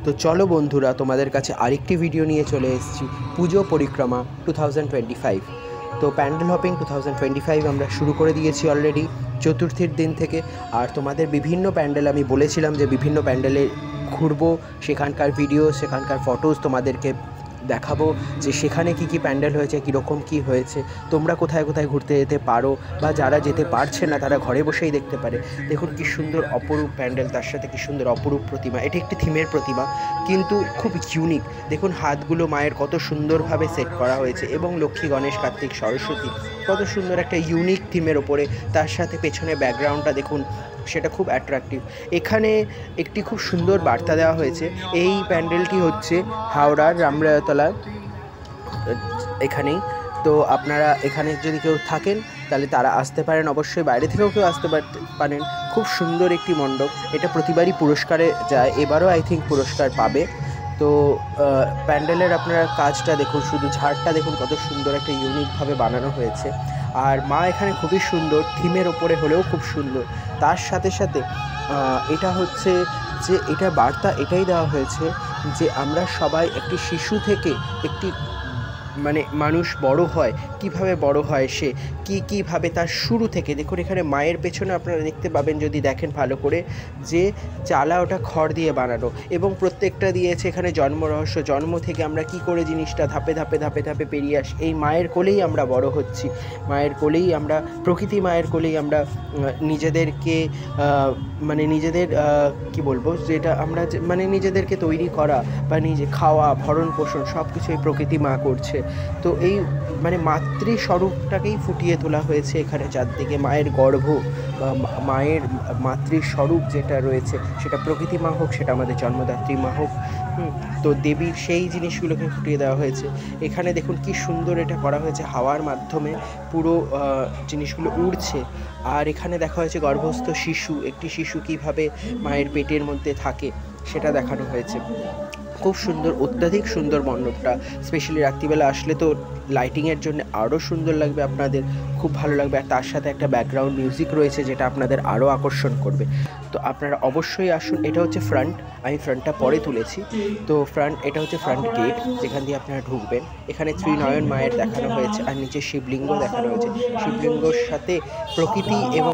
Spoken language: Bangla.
তো চলো বন্ধুরা, তোমাদের কাছে আরেকটি ভিডিও নিয়ে চলে এসেছি পুজো পরিক্রমা 2025। তো প্যান্ডেল হপিং 2025 আমরা শুরু করে দিয়েছি অলরেডি চতুর্থীর দিন থেকে। আর তোমাদের বিভিন্ন প্যান্ডেল আমি বলেছিলাম যে বিভিন্ন প্যান্ডেলে ঘুরবো, সেখানকার ভিডিও, সেখানকার ফটোজ তোমাদেরকে দেখাবো যে সেখানে কি কি প্যান্ডেল হয়েছে, কীরকম কি হয়েছে, তোমরা কোথায় কোথায় ঘুরতে যেতে পারো, বা যারা যেতে পারছে না তারা ঘরে বসেই দেখতে পারে। দেখুন কি সুন্দর অপরূপ প্যান্ডেল, তার সাথে কি সুন্দর অপরূপ প্রতিমা। এটি একটি থিমের প্রতিমা, কিন্তু খুব ইউনিক। দেখুন হাতগুলো মায়ের কত সুন্দরভাবে সেট করা হয়েছে, এবং লক্ষ্মী, গণেশ, কার্তিক, সরস্বতী কত সুন্দর একটা ইউনিক থিমের ওপরে। তার সাথে পেছনে ব্যাকগ্রাউন্ডটা দেখুন, সেটা খুব অ্যাট্রাকটিভ। এখানে একটি খুব সুন্দর বার্তা দেওয়া হয়েছে। এই প্যান্ডেলটি হচ্ছে হাওড়ার রামরায়তলা এখানেই। তো আপনারা এখানে যদি কেউ থাকেন তাহলে তারা আসতে পারেন, অবশ্যই বাইরে থেকেও কেউ আসতে পারেন। খুব সুন্দর একটি মণ্ডপ, এটা প্রতিবারই পুরস্কারে যায়, এবারও আই থিঙ্ক পুরস্কার পাবে। তো প্যান্ডেলের আপনারা কাজটা দেখুন, শুধু ঝাড়টা দেখুন কত সুন্দর একটা ইউনিকভাবে বানানো হয়েছে। আর মা এখানে খুবই সুন্দর, থিমের ওপরে হলেও খুব সুন্দর। তার সাথে সাথে এটা হচ্ছে যে এটা বার্তা এটাই দেওয়া হয়েছে যে আমরা সবাই একটি শিশু থেকে একটি মানুষ বড় হয়, কিভাবে বড় হয় সে, কীভাবে তার শুরু থেকে। দেখুন এখানে মায়ের পেছনে আপনারা দেখতে পাবেন, যদি দেখেন ভালো করে, যে চালা ওটা খড় দিয়ে বানানো, এবং প্রত্যেকটা দিয়েছে এখানে জন্ম রহস্য। জন্ম থেকে আমরা কি করে জিনিসটা ধাপে ধাপে ধাপে ধাপে পেরিয়ে আসি। এই মায়ের কোলেই আমরা বড় হচ্ছি, মায়ের কোলেই আমরা, প্রকৃতি মায়ের কোলেই আমরা নিজেদেরকে নিজেদের কি বলবো, যেটা আমরা নিজেদেরকে তৈরি করা বা নিজে খাওয়া, ভরণ পোষণ সব কিছু এই প্রকৃতি মা করছে। তো এই মাতৃস্বরূপটাকেই ফুটিয়ে তোলা হয়েছে এখানে চারদিকে। মায়ের গর্ভ বা মায়ের মাতৃস্বরূপ যেটা রয়েছে, সেটা প্রকৃতি মা হোক, সেটা আমাদের জন্মদাত্রী মা হোক, তো দেবীর সেই জিনিসগুলোকে ফুটিয়ে দেওয়া হয়েছে। এখানে দেখুন কি সুন্দর এটা করা হয়েছে, হাওয়ার মাধ্যমে পুরো জিনিসগুলো উড়ছে। আর এখানে দেখা হয়েছে গর্ভস্থ শিশু, একটি শিশু কীভাবে মায়ের পেটের মধ্যে থাকে সেটা দেখানো হয়েছে। খুব সুন্দর, অত্যাধিক সুন্দর মণ্ডপটা। স্পেশালি রাত্রিবেলা আসলে তো লাইটিংয়ের জন্য আরও সুন্দর লাগবে, আপনাদের খুব ভালো লাগবে। আর তার সাথে একটা ব্যাকগ্রাউন্ড মিউজিক রয়েছে যেটা আপনাদের আরও আকর্ষণ করবে। তো আপনারা অবশ্যই আসুন। এটা হচ্ছে ফ্রন্ট, আমি ফ্রন্টটা পরে তুলেছি। তো এটা হচ্ছে ফ্রন্ট গেট, যেখান দিয়ে আপনারা ঢুকবেন। এখানে ত্রিনয়ন মায়ের দেখানো হয়েছে, আর নিচে শিবলিঙ্গ দেখানো হয়েছে। শিবলিঙ্গর সাথে প্রকৃতি এবং